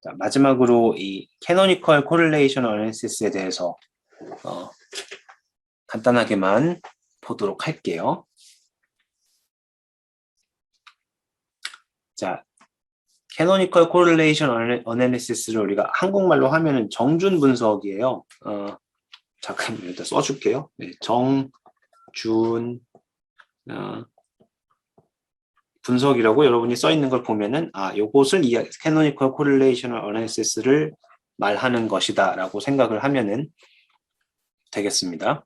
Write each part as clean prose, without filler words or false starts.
자, 마지막으로 이 캐노니컬 코릴레이션 어널리시스에 대해서 간단하게만 보도록 할게요. 자, 캐노니컬 코릴레이션 어널리시스를 우리가 한국말로 하면은 정준 분석이에요. 잠깐 일단 써줄게요. 네, 정준 분석이라고 여러분이 써 있는 걸 보면은 요것을 캐노니컬 코릴레이션 어널리시스를 말하는 것이다라고 생각을 하면은 되겠습니다.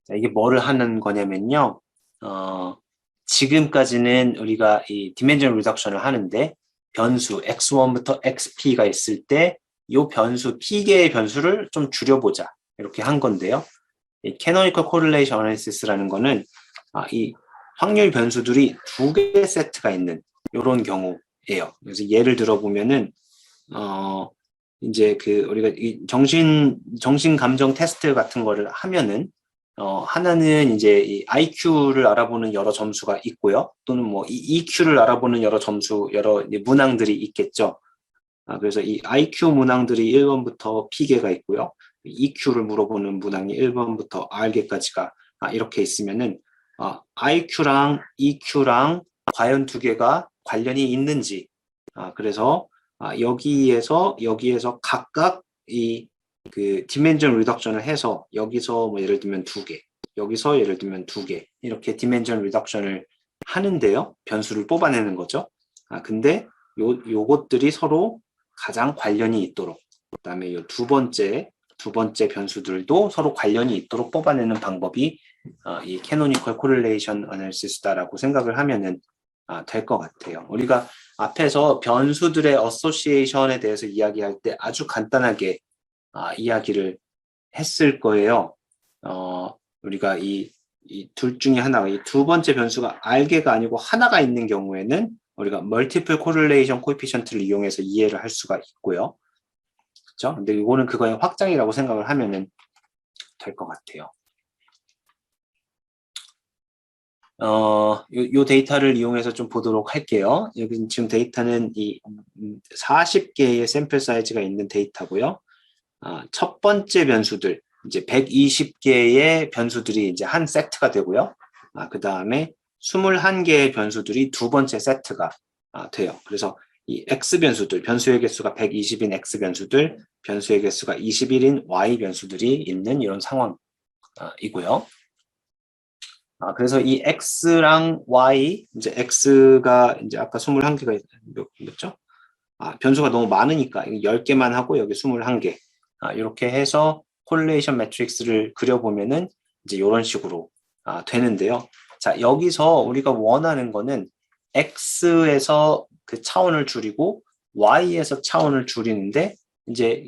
자, 이게 뭐를 하는 거냐면요. 지금까지는 우리가 이 디멘전 리덕션을 하는데 변수 x1부터 xp가 있을 때 이 변수 p개의 변수를 좀 줄여보자 이렇게 한 건데요. 이 캐노니컬 코릴레이션 어널리시스라는 거는 이 확률 변수들이 두 개의 세트가 있는 이런 경우예요. 그래서 예를 들어 보면은 이제 우리가 이 정신 감정 테스트 같은 거를 하면은 하나는 이제 이 IQ를 알아보는 여러 점수가 있고요. 또는 뭐 이 EQ를 알아보는 여러 문항들이 있겠죠. 그래서 이 IQ 문항들이 1번부터 P개가 있고요. EQ를 물어보는 문항이 1번부터 R개까지가 이렇게 있으면은 IQ랑 EQ랑 과연 두 개가 관련이 있는지 그래서 여기에서 각각 이 디멘전 리덕션을 해서 여기서 뭐 예를 들면 2개, 여기서 예를 들면 2개 이렇게 디멘전 리덕션을 하는데요. 변수를 뽑아내는 거죠. 근데 요것들이 서로 가장 관련이 있도록 그다음에 요 두 번째 변수들도 서로 관련이 있도록 뽑아내는 방법이 이 캐노니컬 코릴레이션 어널리시스다라고 생각을 하면은 될 것 같아요. 우리가 앞에서 변수들의 어소시에이션에 대해서 이야기할 때 아주 간단하게 이야기를 했을 거예요. 우리가 이 둘 중에 하나가 이 두 번째 변수가 R개가 아니고 하나가 있는 경우에는 우리가 멀티플 코릴레이션 코에피션트를 이용해서 이해를 할 수가 있고요. 그렇죠? 근데 이거는 그거의 확장이라고 생각을 하면은 될 것 같아요. 요 데이터를 이용해서 좀 보도록 할게요. 여기 지금 데이터는 이 40개의 샘플 사이즈가 있는 데이터고요. 첫 번째 변수들, 이제 120개의 변수들이 이제 한 세트가 되고요. 그 다음에 21개의 변수들이 두 번째 세트가 돼요. 그래서 이 X 변수들, 변수의 개수가 120인 X 변수들, 변수의 개수가 21인 Y 변수들이 있는 이런 상황이고요. 그래서 이 X랑 Y, 이제 X가 이제 아까 21개가 몇죠? 변수가 너무 많으니까 10개만 하고 여기 21개. 이렇게 해서 코릴레이션 매트릭스를 그려보면은 이제 이런 식으로 되는데요. 자, 여기서 우리가 원하는 거는 X에서 그 차원을 줄이고 Y에서 차원을 줄이는데 이제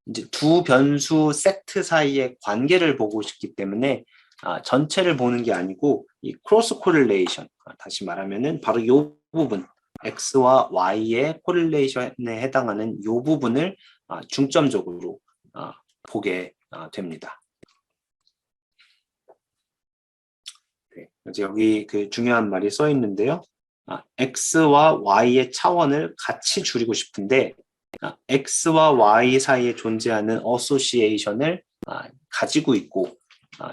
이제 두 변수 세트 사이의 관계를 보고 싶기 때문에 전체를 보는 게 아니고 이 크로스 코릴레이션, 다시 말하면은 바로 이 부분 X와 Y의 코릴레이션에 해당하는 이 부분을 중점적으로 보게 됩니다. 네, 그래서 여기 그 중요한 말이 써 있는데요. X와 Y의 차원을 같이 줄이고 싶은데 X와 Y 사이에 존재하는 어소시에이션을 가지고 있고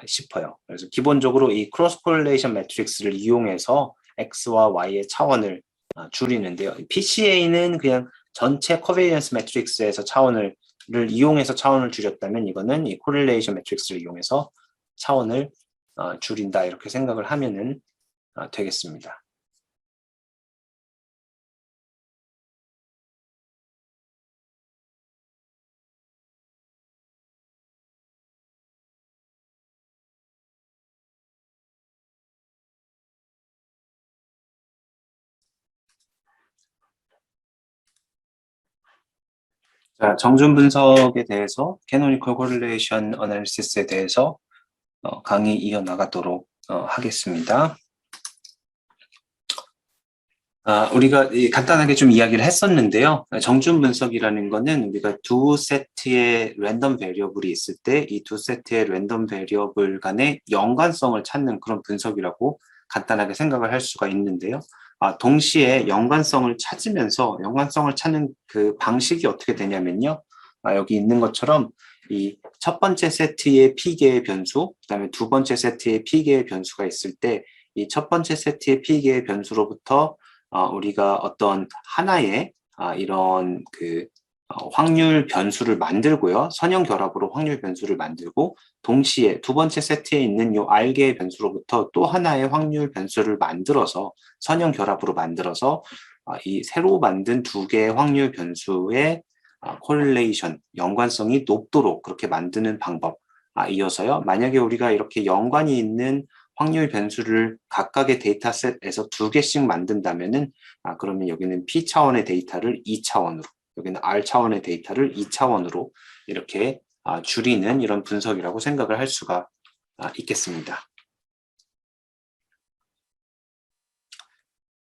싶어요. 그래서 기본적으로 이 크로스 코릴레이션 매트릭스를 이용해서 X와 Y의 차원을 줄이는데요. PCA는 그냥 전체 코베리언스 매트릭스에서 차원을 이용해서 차원을 줄였다면 이거는 이 코릴레이션 매트릭스를 이용해서 차원을 줄인다 이렇게 생각을 하면은 되겠습니다. 자, 정준 분석에 대해서 캐노니컬 코릴레이션 어널리시스에 대해서 강의 이어나가도록 하겠습니다. 우리가 간단하게 좀 이야기를 했었는데요. 정준 분석이라는 거는 우리가 두 세트의 랜덤 베리어블이 있을 때 이 두 세트의 랜덤 베리어블 간의 연관성을 찾는 그런 분석이라고 간단하게 생각을 할 수가 있는데요. 동시에 연관성을 찾는 그 방식이 어떻게 되냐면요. 여기 있는 것처럼 이 첫 번째 세트의 P개의 변수, 그다음에 두 번째 세트의 P개의 변수가 있을 때 이 첫 번째 세트의 P개의 변수로부터 우리가 어떤 하나의 이런 그 확률 변수를 만들고요. 선형 결합으로 확률 변수를 만들고 동시에 두 번째 세트에 있는 요 R개의 변수로부터 또 하나의 확률 변수를 만들어서 선형 결합으로 만들어서 이 새로 만든 두 개의 확률 변수의 코릴레이션, 연관성이 높도록 그렇게 만드는 방법 이어서요. 만약에 우리가 이렇게 연관이 있는 확률 변수를 각각의 데이터셋에서 두 개씩 만든다면은 그러면 여기는 P 차원의 데이터를 2차원으로, 여기는 R 차원의 데이터를 2차원으로 이렇게 줄이는 이런 분석이라고 생각을 할 수가 있겠습니다.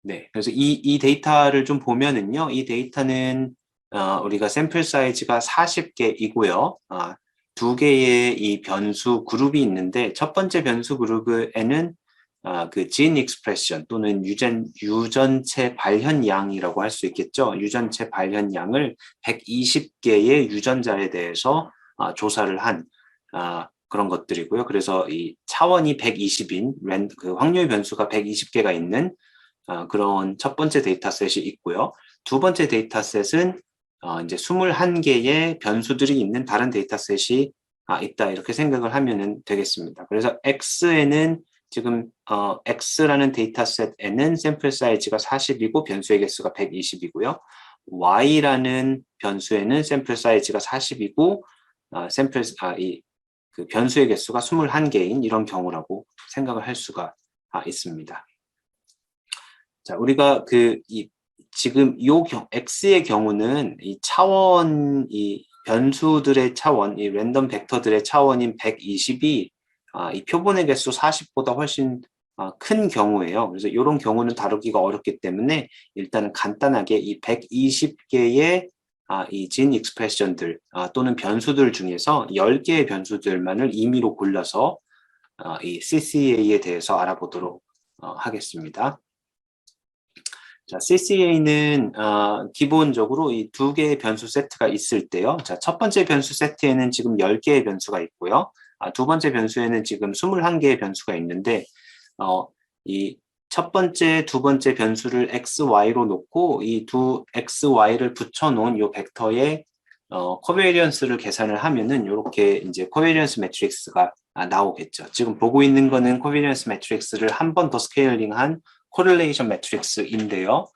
네, 그래서 이 데이터를 좀 보면은요, 이 데이터는 우리가 샘플 사이즈가 40개이고요. 두 개의 이 변수 그룹이 있는데 첫 번째 변수 그룹에는 그 gene expression 또는 유전체 발현량이라고 할 수 있겠죠. 유전체 발현량을 120개의 유전자에 대해서 조사를 한 그런 것들이고요. 그래서 이 차원이 120인 그 확률 변수가 120개가 있는 그런 첫 번째 데이터셋이 있고요. 두 번째 데이터셋은 이제 21개의 변수들이 있는 다른 데이터셋이 있다 이렇게 생각을 하면 되겠습니다. 그래서 X에는 지금 X라는 데이터셋에는 샘플 사이즈가 40이고 변수의 개수가 120이고요. Y라는 변수에는 샘플 사이즈가 40이고 그 변수의 개수가 21개인 이런 경우라고 생각을 할 수가 있습니다. 자, 우리가 지금 X의 경우는 이 변수들의 차원, 이 랜덤 벡터들의 차원인 120이 이 표본의 개수 40보다 훨씬 큰 경우예요. 그래서 이런 경우는 다루기가 어렵기 때문에 일단은 간단하게 이 120개의 이 진 익스프레션들 또는 변수들 중에서 10개의 변수들만을 임의로 골라서 이 CCA에 대해서 알아보도록 하겠습니다. 자, CCA는 기본적으로 이 두 개의 변수 세트가 있을 때요. 자, 첫 번째 변수 세트에는 지금 10개의 변수가 있고요. 두 번째 변수에는 지금 21개의 변수가 있는데 이 첫 번째, 두 번째 변수를 XY로 놓고 이 두 XY를 붙여놓은 이 벡터의 코베리언스를 계산을 하면은 이렇게 이제 코베리언스 매트릭스가 나오겠죠. 지금 보고 있는 거는 코베리언스 매트릭스를 한 번 더 스케일링한 코릴레이션 매트릭스인데요.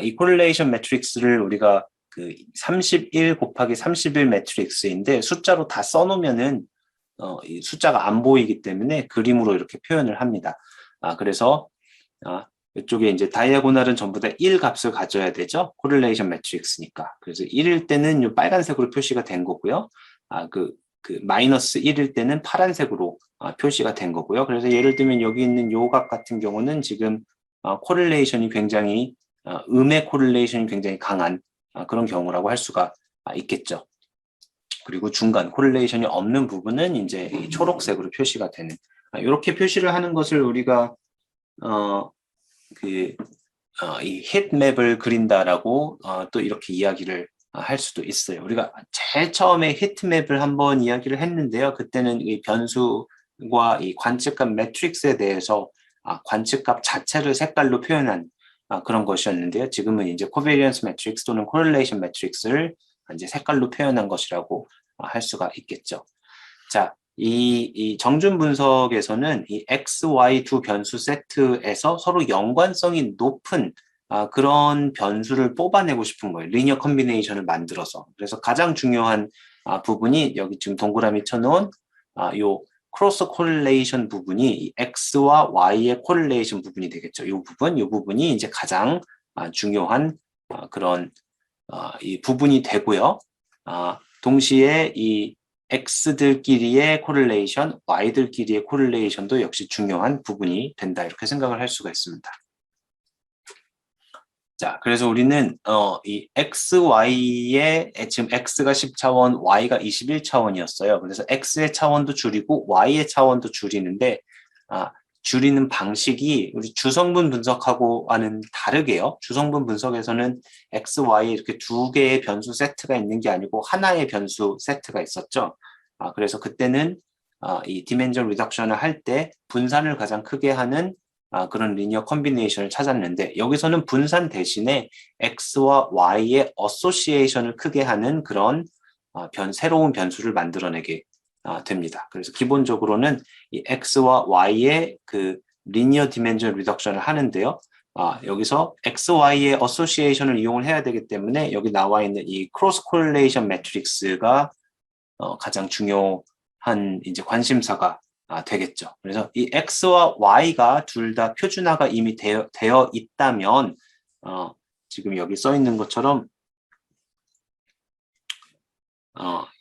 이 코릴레이션 매트릭스를 우리가 그 31 곱하기 31 매트릭스인데 숫자로 다 써놓으면은 이 숫자가 안 보이기 때문에 그림으로 이렇게 표현을 합니다. 그래서 이쪽에 이제 다이아고널은 전부 다 1 값을 가져야 되죠. 코릴레이션 매트릭스니까. 그래서 1일 때는 이 빨간색으로 표시가 된 거고요. 그 마이너스 1일 때는 파란색으로 표시가 된 거고요. 그래서 예를 들면 여기 있는 요 값 같은 경우는 지금 코릴레이션이 굉장히 음의 코릴레이션이 굉장히 강한 그런 경우라고 할 수가 있겠죠. 그리고 중간 코릴레이션이 없는 부분은 이제 이 초록색으로 표시가 되는 이렇게 표시를 하는 것을 우리가 이 히트맵을 그린다라고 또 이렇게 이야기를 할 수도 있어요. 우리가 제일 처음에 히트맵을 한번 이야기를 했는데요. 그때는 이 변수와 이 관측값 매트릭스에 대해서 관측값 자체를 색깔로 표현한 그런 것이었는데요. 지금은 이제 코베리언스 매트릭스 또는 코릴레이션 매트릭스를 이제 색깔로 표현한 것이라고 할 수가 있겠죠. 자, 이 정준 분석에서는 이 X, Y 두 변수 세트에서 서로 연관성이 높은 그런 변수를 뽑아내고 싶은 거예요. 리니어 컨비네이션을 만들어서. 그래서 가장 중요한 부분이 여기 지금 동그라미 쳐놓은 요 크로스 코릴레이션 부분이 이 X와 Y의 코릴레이션 부분이 되겠죠. 이 부분이 이제 가장 중요한 그런 이 부분이 되고요. 동시에 이 X들끼리의 코릴레이션, Y들끼리의 코릴레이션도 역시 중요한 부분이 된다. 이렇게 생각을 할 수가 있습니다. 자, 그래서 우리는 이 XY의 지금 X가 10차원, Y가 21차원이었어요. 그래서 X의 차원도 줄이고 Y의 차원도 줄이는데 줄이는 방식이 우리 주성분 분석하고와는 다르게요. 주성분 분석에서는 X, Y 이렇게 두 개의 변수 세트가 있는 게 아니고 하나의 변수 세트가 있었죠. 그래서 그때는 이 디멘전 리덕션을 할 때 분산을 가장 크게 하는 그런 리니어 컨비네이션을 찾았는데 여기서는 분산 대신에 X와 Y의 어소시에이션을 크게 하는 그런 새로운 변수를 만들어내게 됩니다. 그래서 기본적으로는 이 X와 Y의 그 리니어 디멘전 리덕션을 하는데요. 여기서 X, Y의 어소시에이션을 이용을 해야 되기 때문에 여기 나와 있는 이 크로스 코릴레이션 매트릭스가 가장 중요한 이제 관심사가 되겠죠. 그래서 이 X와 Y가 둘 다 표준화가 이미 되어 있다면 지금 여기 써 있는 것처럼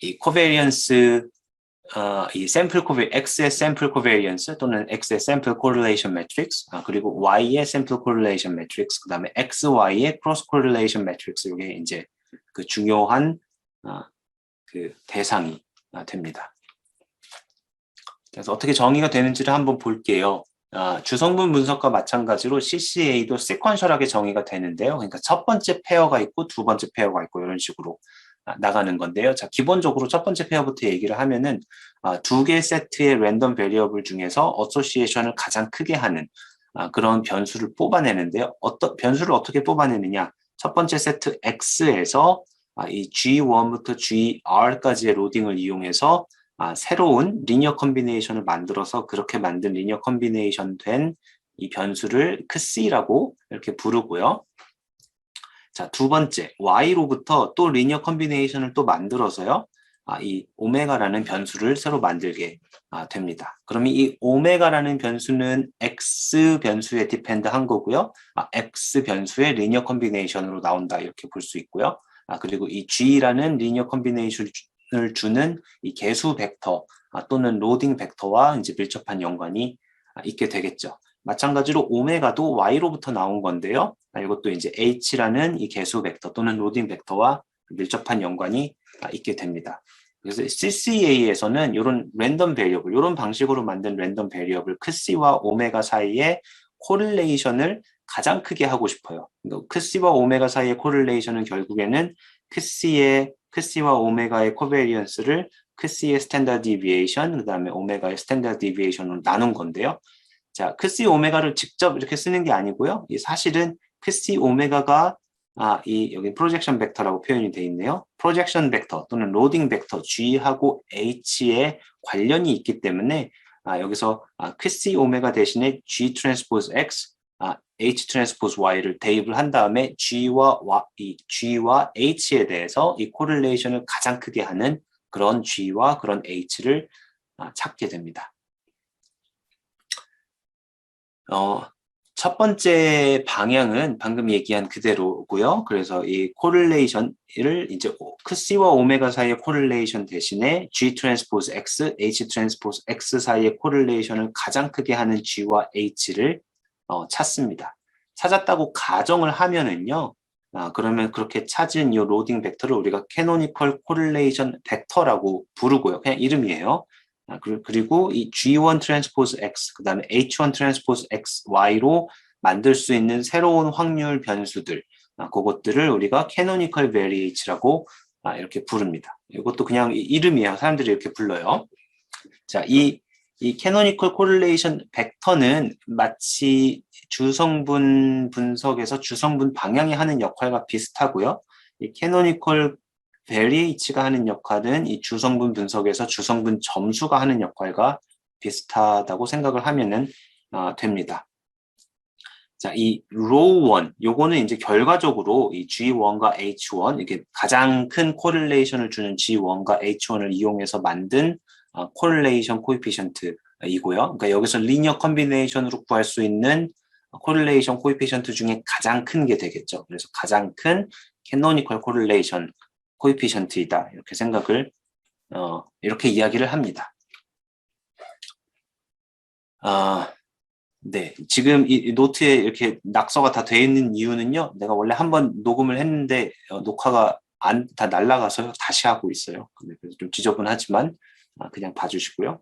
이 코베리언스 이 샘플 X의 샘플 코베리언스 또는 X의 샘플 코릴레이션 매트릭스 그리고 Y의 샘플 코릴레이션 매트릭스 그다음에 XY의 크로스 코릴레이션 매트릭스 이게 이제 그 중요한 그 대상이 됩니다. 그래서 어떻게 정의가 되는지를 한번 볼게요. 주성분 분석과 마찬가지로 CCA도 시퀀셜하게 정의가 되는데요. 그러니까 첫 번째 페어가 있고 두 번째 페어가 있고 이런 식으로 나가는 건데요. 자, 기본적으로 첫 번째 페어부터 얘기를 하면은 두 개의 세트의 랜덤 베리어블 중에서 어소시에이션을 가장 크게 하는 그런 변수를 뽑아내는데요. 변수를 어떻게 뽑아내느냐? 첫 번째 세트 X에서 이 G1부터 GR까지의 로딩을 이용해서 새로운 리니어 컨비네이션을 만들어서 그렇게 만든 리니어 컨비네이션 된 이 변수를 크C라고 이렇게 부르고요. 자, 두 번째, Y로부터 또 리니어 컨비네이션을 또 만들어서요. 이 오메가라는 변수를 새로 만들게 됩니다. 그럼 이 오메가라는 변수는 X 변수에 디펜드한 거고요. X 변수의 리니어 컨비네이션으로 나온다 이렇게 볼 수 있고요. 그리고 이 G라는 리니어 컨비네이션을 주는 이 개수 벡터 또는 로딩 벡터와 이제 밀접한 연관이 있게 되겠죠. 마찬가지로 오메가도 Y로부터 나온 건데요. 이것도 이제 H라는 이 개수 벡터 또는 로딩 벡터와 밀접한 연관이 있게 됩니다. 그래서 CCA에서는 이런 랜덤 베리어블, 이런 방식으로 만든 랜덤 베리어블 크C와 오메가 사이의 코릴레이션을 가장 크게 하고 싶어요. 크C와 오메가 사이의 코릴레이션은 결국에는 크C와 오메가의 코베리언스를 크C의 스탠다드 디비에이션, 그 다음에 오메가의 스탠다드 디비에이션으로 나눈 건데요. 자, 크C 오메가를 직접 이렇게 쓰는 게 아니고요. 이 사실은 크C 오메가가 여기 프로젝션 벡터라고 표현이 되어 있네요. 프로젝션 벡터 또는 로딩 벡터 G하고 H에 관련이 있기 때문에 여기서 크C 오메가 대신에 G 트랜스포즈 X, H 트랜스포즈 Y를 대입을 한 다음에 G와 H에 대해서 이 코릴레이션을 가장 크게 하는 그런 G와 그런 H를 찾게 됩니다. 첫 방향은 방금 얘기한 그대로고요. 그래서 이 코릴레이션을 이제 크C와 오메가 사이의 코릴레이션 대신에 G 트랜스포즈 X, H 트랜스포즈 X 사이의 코릴레이션을 가장 크게 하는 G와 H를 찾습니다. 찾았다고 가정을 하면은요. 그러면 그렇게 찾은 이 로딩 벡터를 우리가 캐노니컬 코릴레이션 벡터라고 부르고요. 그냥 이름이에요. 그리고 이 G1 트랜스포즈 X, 그 다음에 H1 트랜스포즈 X, Y로 만들 수 있는 새로운 확률 변수들, 그것들을 우리가 캐노니컬 베리에이츠라고 이렇게 부릅니다. 이것도 그냥 이름이에요. 사람들이 이렇게 불러요. 자, 이 캐노니컬 코릴레이션 벡터는 마치 주성분 분석에서 주성분 방향이 하는 역할과 비슷하고요. 이 캐노니컬 베리에이츠가 하는 역할은 이 주성분 분석에서 주성분 점수가 하는 역할과 비슷하다고 생각을 하면은 됩니다. 자, 이 로우 1, 요거는 이제 결과적으로 이 G1과 H1, 이게 가장 큰 코릴레이션을 주는 G1과 H1을 이용해서 만든 코릴레이션 코에피션트이고요. 그러니까 여기서 리니어 컨비네이션으로 구할 수 있는 코릴레이션 코에피션트 중에 가장 큰 게 되겠죠. 그래서 가장 큰 캐노니컬 코릴레이션 코에피션트이다. 이렇게 생각을, 이렇게 이야기를 합니다. 네. 지금 이 노트에 이렇게 낙서가 다 되어 있는 이유는요. 내가 원래 한번 녹음을 했는데, 녹화가 다 날아가서 다시 하고 있어요. 그래서 좀 지저분하지만, 그냥 봐주시고요.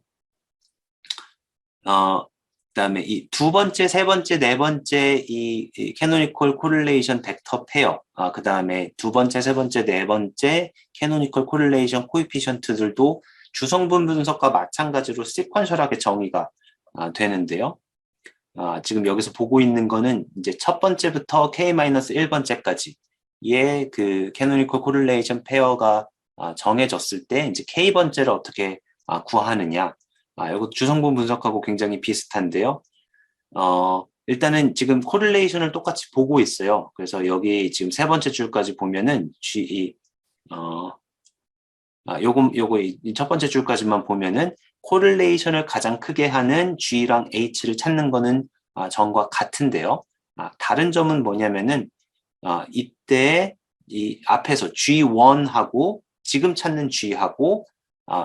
그다음에 이 두 번째, 세 번째, 네 번째 이 캐노니컬 코릴레이션 벡터 페어, 그다음에 두 번째, 세 번째, 네 번째 캐노니컬 코릴레이션 코에피션트들도 주성분 분석과 마찬가지로 시퀀셜하게 정의가 되는데요. 지금 여기서 보고 있는 거는 이제 첫 번째부터 K-1번째까지 의 그 캐노니컬 코릴레이션 페어가 정해졌을 때 이제 K번째를 어떻게 구하느냐. 이거 주성분 분석하고 굉장히 비슷한데요. 일단은 지금 코릴레이션을 똑같이 보고 있어요. 그래서 여기 지금 세 번째 줄까지 보면은 요거 이 첫 번째 줄까지만 보면은 코릴레이션을 가장 크게 하는 G랑 H를 찾는 거는 전과 같은데요. 다른 점은 뭐냐면은 이때 이 앞에서 G1하고 지금 찾는 G하고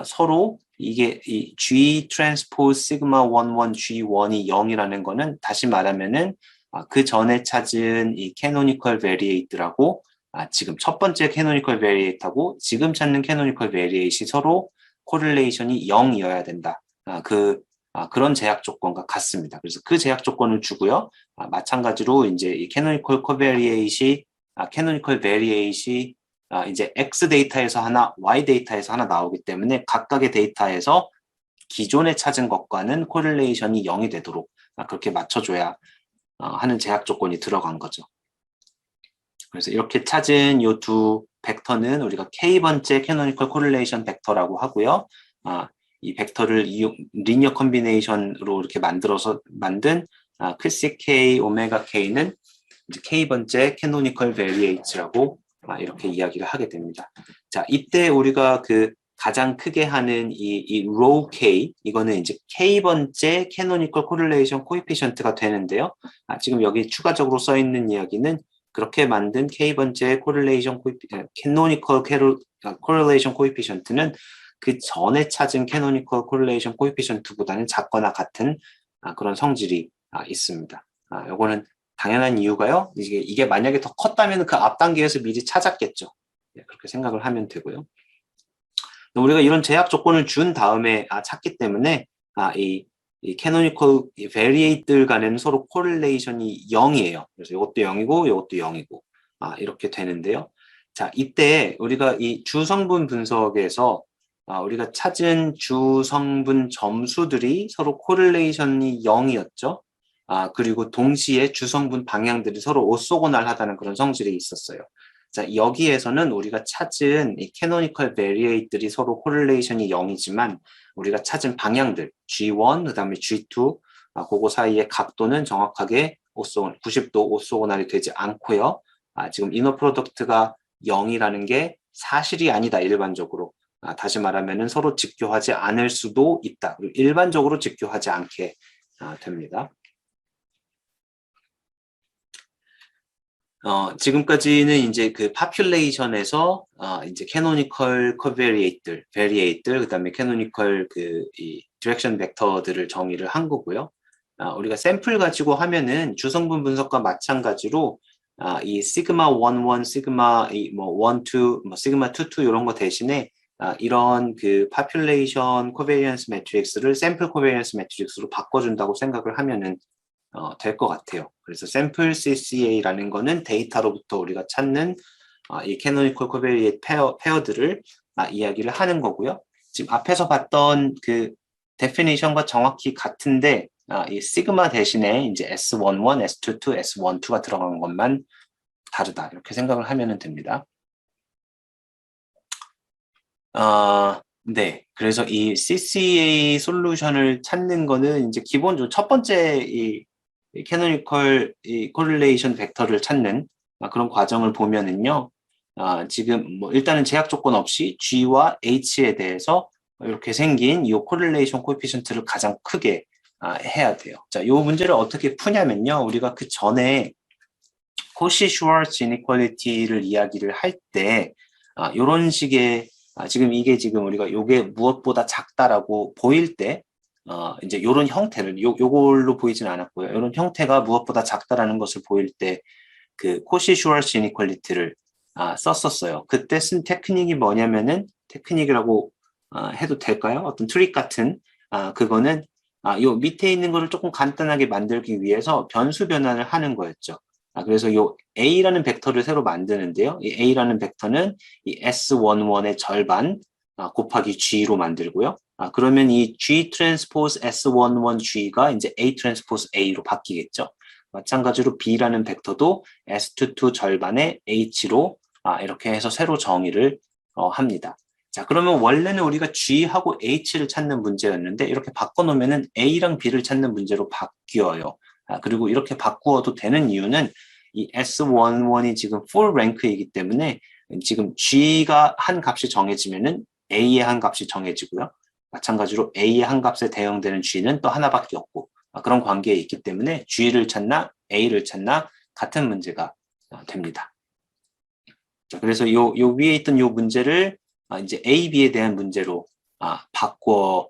서로 이게 이 G 트랜스포즈 시그마 11 G1이 0이라는 거는 다시 말하면은 그 전에 찾은 이 캐노니컬 베리에이트라고 지금 첫 번째 캐노니컬 베리에이트하고 지금 찾는 캐노니컬 베리에이트이 서로 코릴레이션이 0이어야 된다. 그런 제약 조건과 같습니다. 그래서 그 제약 조건을 주고요. 마찬가지로 이제 이 캐노니컬 코베리에이트이 캐노니컬 베리에이트이 이제 X 데이터에서 하나, Y 데이터에서 하나 나오기 때문에 각각의 데이터에서 기존에 찾은 것과는 코릴레이션이 0이 되도록 그렇게 맞춰줘야 하는 제약 조건이 들어간 거죠. 그래서 이렇게 찾은 이 두 벡터는 우리가 K번째 캐노니컬 코릴레이션 벡터라고 하고요. 이 벡터를 리니어 컨비네이션으로 이렇게 만든 크시 K, 오메가 K는 이제 K번째 캐노니컬 베리에이트라고 이렇게 이야기를 하게 됩니다. 자, 이때 우리가 그 가장 크게 하는 이 로우 K, 이거는 이제 K번째 캐노니컬 코릴레이션 코에피션트가 되는데요. 지금 여기 추가적으로 써 있는 이야기는 그렇게 만든 K번째 캐노니컬 코릴레이션 코에피션트는 그 전에 찾은 캐노니컬 코릴레이션 코에피션트보다는 작거나 같은 그런 성질이 있습니다. 요거는 당연한 이유가요. 이게 만약에 더 컸다면 그 앞 단계에서 미리 찾았겠죠. 그렇게 생각을 하면 되고요. 우리가 이런 제약 조건을 준 다음에 찾기 때문에 이 캐노니컬 베리에이트들 간에는 서로 코릴레이션이 0이에요. 그래서 이것도 0이고 이것도 0이고 이렇게 되는데요. 자, 이때 우리가 이 주성분 분석에서 우리가 찾은 주성분 점수들이 서로 코릴레이션이 0이었죠. 그리고 동시에 주성분 방향들이 서로 오소고날하다는 그런 성질이 있었어요. 자, 여기에서는 우리가 찾은 이 캐노니컬 베리에이트들이 서로 코릴레이션이 0이지만 우리가 찾은 방향들 G1, 그 다음에 G2, 그거 사이의 각도는 정확하게 90도 오소고날이 되지 않고요. 지금 이너 프로덕트가 0이라는 게 사실이 아니다, 일반적으로. 다시 말하면은 서로 직교하지 않을 수도 있다. 그리고 일반적으로 직교하지 않게 됩니다. 지금까지는 이제 그 파퓰레이션에서 이제 캐노니컬 베리에이트들, 그다음에 캐노니컬 이 디렉션 벡터들을 정의를 한 거고요. 우리가 샘플 가지고 하면은 주성분 분석과 마찬가지로 이 시그마 11, 시그마 12, 시그마 22 이런 거 대신에 이런 그 파퓰레이션 코베리언스 매트릭스를 샘플 코베리언스 매트릭스로 바꿔준다고 생각을 하면은 될 것 같아요. 그래서 샘플 CCA라는 거는 데이터로부터 우리가 찾는 이 캐노니컬 코베리에이트 페어들을 이야기를 하는 거고요. 지금 앞에서 봤던 그 데피니션과 정확히 같은데 이 시그마 대신에 이제 S11, S22, S12가 들어간 것만 다르다. 이렇게 생각을 하면 됩니다. 네. 그래서 이 CCA 솔루션을 찾는 거는 이제 기본적으로 첫 번째 이 캐노니컬 이 코릴레이션 벡터를 찾는 그런 과정을 보면은요. 지금 뭐 일단은 제약 조건 없이 G와 H에 대해서 이렇게 생긴 이 코릴레이션 코에피션트를 가장 크게 해야 돼요. 자, 이 문제를 어떻게 푸냐면요. 우리가 그 전에 코시-슈왈츠 이니퀄리티를 이야기를 할 때 이런 식의 지금 이게 지금 우리가 요게 무엇보다 작다라고 보일 때 이제 요런 형태를 요걸로 보이진 않았고요. 요런 형태가 무엇보다 작다라는 것을 보일 때 그 코시-슈왈츠 이니퀄리티를 썼었어요. 그때 쓴 테크닉이 뭐냐면은 테크닉이라고 해도 될까요? 어떤 트릭 같은 그거는 요 밑에 있는 거를 조금 간단하게 만들기 위해서 변수 변환을 하는 거였죠. 그래서 요 A라는 벡터를 새로 만드는데요. 이 A라는 벡터는 이 S11의 절반 곱하기 G로 만들고요. 그러면 이 G 트랜스포즈 S11G가 이제 A 트랜스포즈 A로 바뀌겠죠. 마찬가지로 B라는 벡터도 S22 절반의 H로 이렇게 해서 새로 정의를 합니다. 자, 그러면 원래는 우리가 G하고 H를 찾는 문제였는데 이렇게 바꿔놓으면은 A랑 B를 찾는 문제로 바뀌어요. 그리고 이렇게 바꾸어도 되는 이유는 이 S11이 지금 full rank이기 때문에 지금 G가 한 값이 정해지면은 A의 한 값이 정해지고요. 마찬가지로 A의 한 값에 대응되는 G는 또 하나밖에 없고 그런 관계에 있기 때문에 G를 찾나 A를 찾나 같은 문제가 됩니다. 자, 그래서 요 위에 있던 요 문제를 이제 A, B에 대한 문제로 바꿔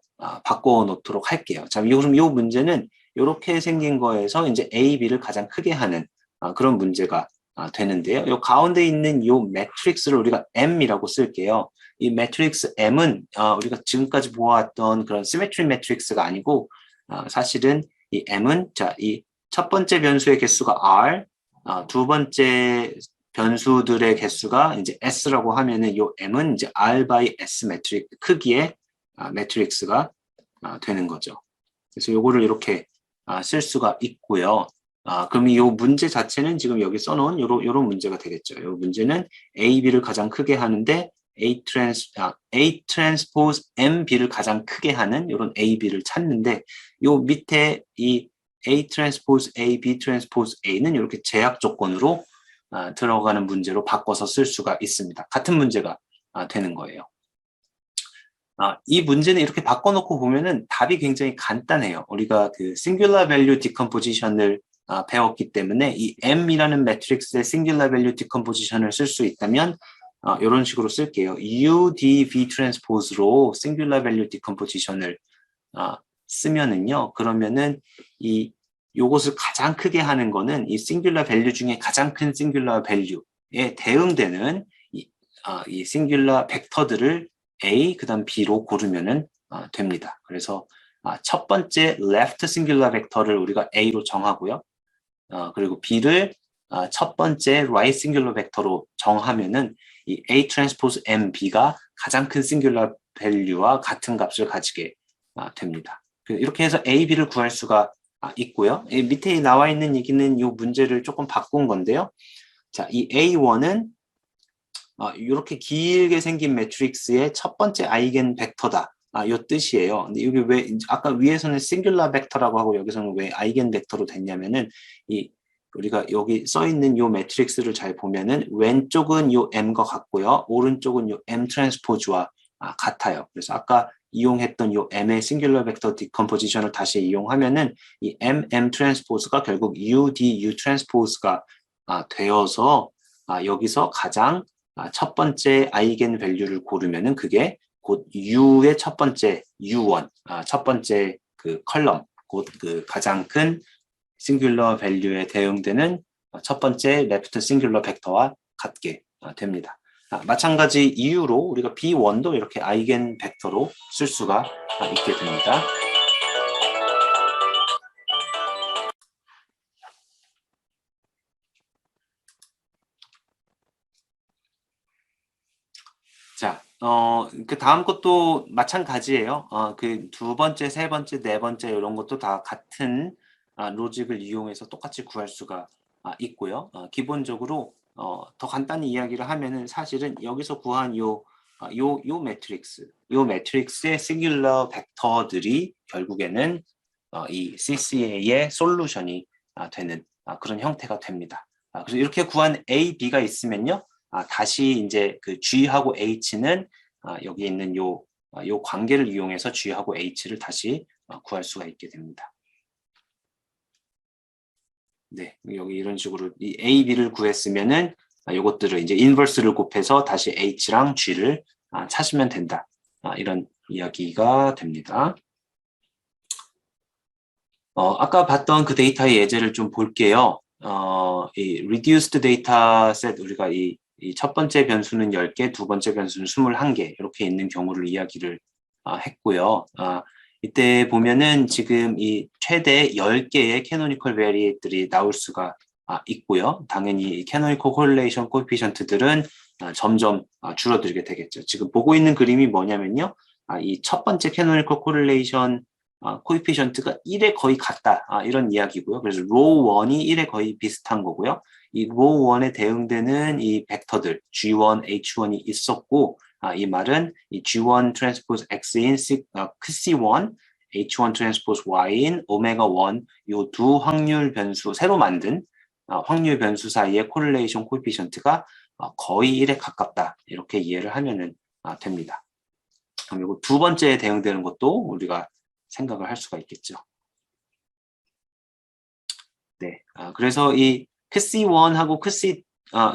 놓도록 할게요. 자, 그럼 요 문제는 이렇게 생긴 거에서 이제 A, B를 가장 크게 하는 그런 문제가 되는데요. 요 가운데 있는 요 매트릭스를 우리가 M이라고 쓸게요. 이 매트릭스 M은 우리가 지금까지 보았던 그런 시메트리 매트릭스가 아니고 사실은 이 M은 자, 이 첫 번째 변수의 개수가 R, 두 번째 변수들의 개수가 이제 S라고 하면은 요 M은 이제 R by S 매트릭 크기의 매트릭스가 되는 거죠. 그래서 요거를 이렇게 쓸 수가 있고요. 그럼 이 문제 자체는 지금 여기 써놓은 요런 문제가 되겠죠. 요 문제는 A, B를 가장 크게 하는데 A 트랜스포즈 M, B를 가장 크게 하는 요런 A, B를 찾는데 요 밑에 이 A 트랜스포즈 A, B 트랜스포즈 A는 이렇게 제약 조건으로 들어가는 문제로 바꿔서 쓸 수가 있습니다. 같은 문제가 되는 거예요. 이 문제는 이렇게 바꿔놓고 보면은 답이 굉장히 간단해요. 우리가 그 singular value decomposition을 배웠기 때문에 이 M이라는 매트릭스의 singular value decomposition을 쓸 수 있다면 이런 식으로 쓸게요. UDV transpose로 singular value decomposition을 쓰면은요. 그러면은 요것을 가장 크게 하는 거는 이 singular value 중에 가장 큰 singular value에 대응되는 이 singular 벡터들을 A, 그 다음 B로 고르면은 됩니다. 그래서 첫 번째 left singular 벡터를 우리가 A로 정하고요. 그리고 B를 첫 번째 right singular 벡터로 정하면은 이 A transpose M, B가 가장 큰 singular value와 같은 값을 가지게 됩니다. 이렇게 해서 A, B를 구할 수가 있고요. 밑에 나와 있는 얘기는 이 문제를 조금 바꾼 건데요. 자, 이 A1은 이렇게 길게 생긴 매트릭스의 첫 번째 아이겐 벡터다. 요 뜻이에요. 근데 여기 왜 아까 위에서는 싱귤러 벡터라고 하고 여기서는 왜 아이겐 벡터로 됐냐면은 우리가 여기 써 있는 요 매트릭스를 잘 보면은 왼쪽은 요 M과 같고요. 오른쪽은 요 M 트랜스포즈와 같아요. 그래서 아까 이용했던 요 M의 싱귤러 벡터 디컴포지션을 다시 이용하면은 이 M 트랜스포즈가 결국 U, D, U 트랜스포즈가 되어서 여기서 가장 첫 번째 아이겐 밸류를 고르면은 그게 곧 U의 첫 번째 U1, 첫 번째 그 컬럼, 곧 그 가장 큰 싱귤러 밸류에 대응되는 첫 번째 레프트 싱귤러 벡터와 같게 됩니다. 마찬가지 이유로 우리가 B1도 이렇게 아이겐 벡터로 쓸 수가 있게 됩니다. 자, 그 다음 것도 마찬가지예요. 그 두 번째, 세 번째, 네 번째 이런 것도 다 같은 로직을 이용해서 똑같이 구할 수가 있고요. 기본적으로 더 간단히 이야기를 하면은 사실은 여기서 구한 요 매트릭스의 싱귤러 벡터들이 결국에는 이 CCA의 솔루션이 되는 그런 형태가 됩니다. 그래서 이렇게 구한 A, B가 있으면요. 다시 이제 그 G하고 H는 여기 있는 요 관계를 이용해서 G하고 H를 다시 구할 수가 있게 됩니다. 네, 여기 이런 식으로 이 A, B를 구했으면은 요것들을 이제 인버스를 곱해서 다시 H랑 G를 찾으면 된다. 이런 이야기가 됩니다. 아까 봤던 그 데이터의 예제를 좀 볼게요. 이 reduced data set 우리가 이 첫 번째 변수는 10개, 두 번째 변수는 21개 이렇게 있는 경우를 이야기를 했고요. 이때 보면은 지금 이 최대 10개의 캐노니컬 베리에이트들이 나올 수가 있고요. 당연히 캐노니컬 코릴레이션 코에피션트들은 점점 줄어들게 되겠죠. 지금 보고 있는 그림이 뭐냐면요. 이 첫 번째 캐노니컬 코릴레이션 코에피션트가 1에 거의 같다. 이런 이야기고요. 그래서 로우 1이 1에 거의 비슷한 거고요. 이 로우 1에 대응되는 이 벡터들 G1, H1이 있었고 이 말은 이 G1 트랜스포즈 X인 CC1, H1 트랜스포즈 Y인 오메가 1 요 두 확률 변수 새로 만든 확률 변수 사이의 코릴레이션 코에피션트가 거의 1에 가깝다. 이렇게 이해를 하면은 됩니다. 그리고 두 번째에 대응되는 것도 우리가 생각을 할 수가 있겠죠. 네, 그래서 이 CC1하고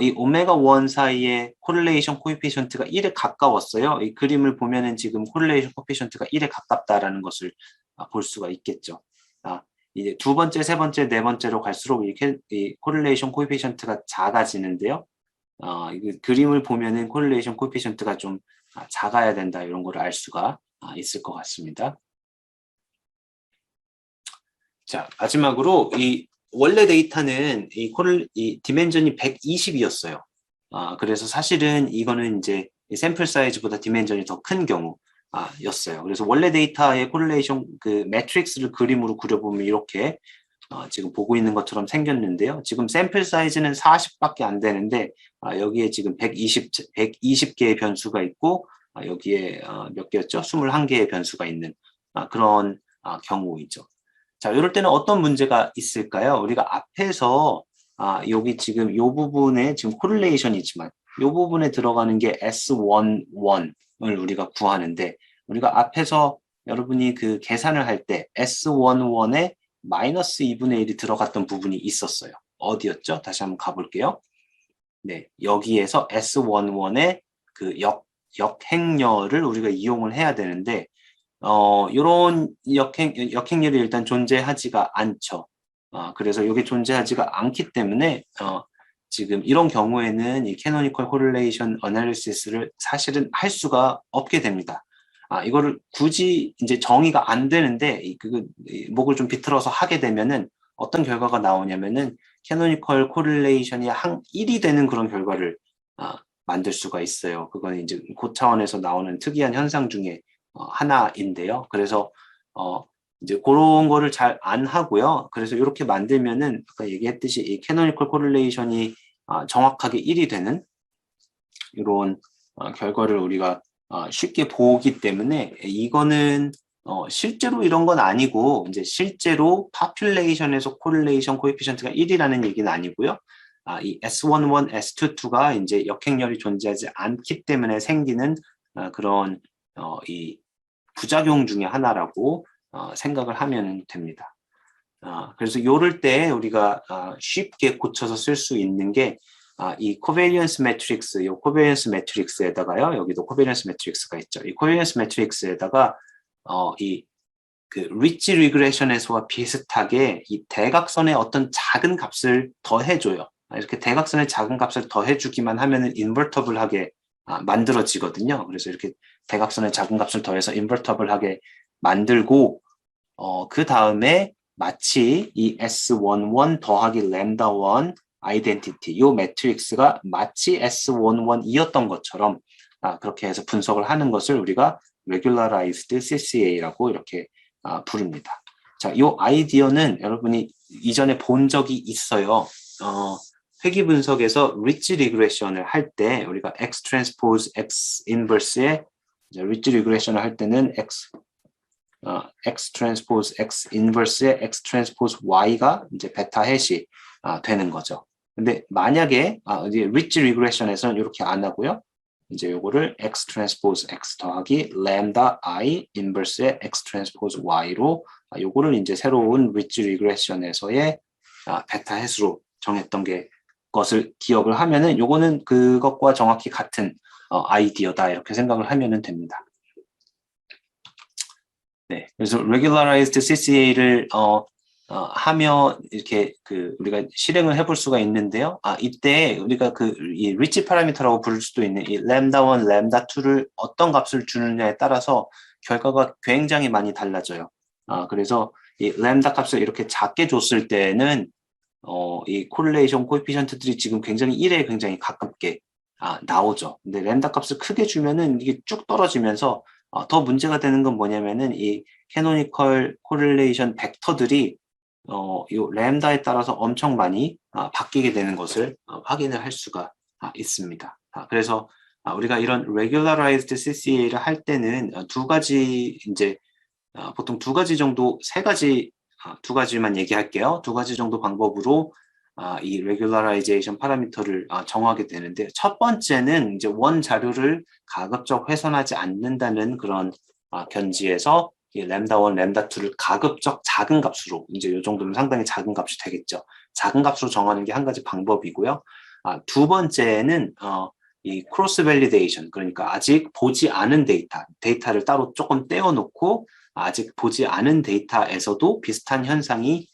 이 오메가 1 사이의 코릴레이션 코에피션트가 1에 가까웠어요. 이 그림을 보면은 지금 코릴레이션 코에피션트가 1에 가깝다라는 것을 볼 수가 있겠죠. 이제 두 번째, 세 번째, 네 번째로 갈수록 이 코릴레이션 코에피션트가 작아지는데요. 이 그림을 보면은 코릴레이션 코에피션트가 좀 작아야 된다 이런 걸 알 수가 있을 것 같습니다. 자, 마지막으로 이 원래 데이터는 이 디멘전이 120이었어요. 그래서 사실은 이거는 이제 샘플 사이즈보다 디멘전이 더 큰 경우였어요. 그래서 원래 데이터의 코릴레이션 그 매트릭스를 그림으로 그려보면 이렇게 지금 보고 있는 것처럼 생겼는데요. 지금 샘플 사이즈는 40밖에 안 되는데 여기에 지금 120개의 변수가 있고 여기에 몇 개였죠? 21개의 변수가 있는 그런 경우이죠. 자, 이럴 때는 어떤 문제가 있을까요? 우리가 앞에서 여기 지금 이 부분에 지금 코릴레이션이지만 이 부분에 들어가는 게 S11을 우리가 구하는데 우리가 앞에서 여러분이 그 계산을 할 때 S11에 마이너스 2분의 1이 들어갔던 부분이 있었어요. 어디였죠? 다시 한번 가볼게요. 네, 여기에서 S11의 그 역행렬을 우리가 이용을 해야 되는데 요런 역행렬이 일단 존재하지가 않죠. 그래서 이게 존재하지가 않기 때문에 지금 이런 경우에는 이 캐노니컬 코릴레이션 어널리시스를 사실은 할 수가 없게 됩니다. 이거를 굳이 이제 정의가 안 되는데 목을 좀 비틀어서 하게 되면은 어떤 결과가 나오냐면은 캐노니컬 코릴레이션이 한 1이 되는 그런 결과를 만들 수가 있어요. 그건 이제 고차원에서 나오는 특이한 현상 중에 하나인데요. 그래서 이제 그런 거를 잘 안 하고요. 그래서 이렇게 만들면은 아까 얘기했듯이 이 캐노니컬 코릴레이션이 정확하게 1이 되는 이런 결과를 우리가 쉽게 보기 때문에 이거는 실제로 이런 건 아니고 이제 실제로 파퓰레이션에서 코릴레이션 코에피션트가 1이라는 얘기는 아니고요. 이 S11, S22가 이제 역행렬이 존재하지 않기 때문에 생기는 그런 이 부작용 중에 하나라고 생각을 하면 됩니다. 그래서 이럴 때 우리가 쉽게 고쳐서 쓸 수 있는 게 이 코베리언스 매트릭스, 이 코베리언스 매트릭스에다가요. 여기도 코베리언스 매트릭스가 있죠. 이 코베리언스 매트릭스에다가 이 그 리치 리그레션에서와 비슷하게 이 대각선의 어떤 작은 값을 더해줘요. 이렇게 대각선의 작은 값을 더해주기만 하면은 인버터블하게 만들어지거든요. 그래서 이렇게 대각선의 작은 값을 더해서 인버터블하게 만들고 그 다음에 마치 이 S11 더하기 램다1 아이덴티티 이 매트릭스가 마치 S11이었던 것처럼 그렇게 해서 분석을 하는 것을 우리가 regularized CCA라고 이렇게 부릅니다. 자, 이 아이디어는 여러분이 이전에 본 적이 있어요. 회귀 분석에서 리치 리그레션을 할 때 우리가 X 트랜스포즈 X 인버스의 리치 리그레션을 할 때는 X 트랜스포즈 X 인버스의 X 트랜스포즈 Y가 이제 베타 햇이 되는 거죠. 근데 만약에 이제 리치 리그레션에서는 이렇게 안 하고요. 이제 요거를 X 트랜스포즈 X 더하기 램다 I 인버스의 X 트랜스포즈 Y로 요거를 이제 새로운 리치 리그레션에서의 베타 햇으로 정했던 것을 기억을 하면은 요거는 그것과 정확히 같은 아이디어다 이렇게 생각을 하면은 됩니다. 네, 그래서 regularized CCA를 하며 이렇게 우리가 실행을 해볼 수가 있는데요. 이때 우리가 이 리치 파라미터라고 부를 수도 있는 이 램다1, 램다2를 어떤 값을 주느냐에 따라서 결과가 굉장히 많이 달라져요. 그래서 이 램다 값을 이렇게 작게 줬을 때는 이 코릴레이션 코에피션트들이 지금 굉장히 1에 굉장히 가깝게 나오죠. 근데 램다 값을 크게 주면은 이게 쭉 떨어지면서 더 문제가 되는 건 뭐냐면은 이 캐노니컬 코릴레이션 벡터들이 이 램다에 따라서 엄청 많이 바뀌게 되는 것을 확인을 할 수가 있습니다. 그래서 우리가 이런 regularized CCA를 할 때는 두 가지 이제 보통 두 가지 정도 두 가지만 얘기할게요. 두 가지 정도 방법으로 이 regularization 파라미터를 정하게 되는데 첫 번째는 이제 원 자료를 가급적 훼손하지 않는다는 그런 견지에서 이 램다1, 램다2를 가급적 작은 값으로 이제 이 정도면 상당히 작은 값이 되겠죠. 작은 값으로 정하는 게 한 가지 방법이고요. 두 번째는 이 크로스 밸리데이션, 그러니까 아직 보지 않은 데이터를 따로 조금 떼어놓고 아직 보지 않은 데이터에서도 비슷한 현상이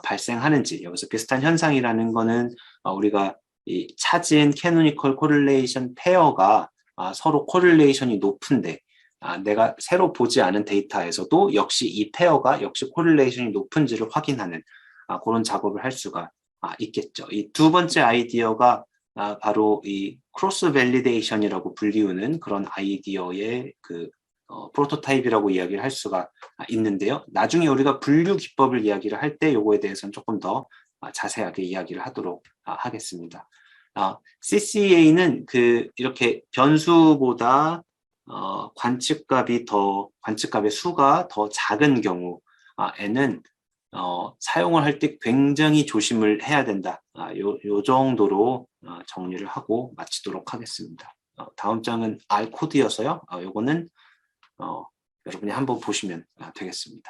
발생하는지, 여기서 비슷한 현상이라는 거는 우리가 이 찾은 캐노니컬 코릴레이션 페어가 서로 코릴레이션이 높은데 내가 새로 보지 않은 데이터에서도 역시 이 페어가 역시 코릴레이션이 높은지를 확인하는 그런 작업을 할 수가 있겠죠. 이 두 번째 아이디어가 바로 이 크로스 밸리데이션이라고 불리우는 그런 아이디어의 그 프로토타입이라고 이야기를 할 수가 있는데요. 나중에 우리가 분류 기법을 이야기를 할 때 요거에 대해서는 조금 더 자세하게 이야기를 하도록 하겠습니다. CCA는 이렇게 변수보다 관측값의 수가 더 작은 경우에는 사용을 할 때 굉장히 조심을 해야 된다. 요 정도로 정리를 하고 마치도록 하겠습니다. 다음 장은 R 코드여서요. 요거는 여러분이 한번 보시면 되겠습니다.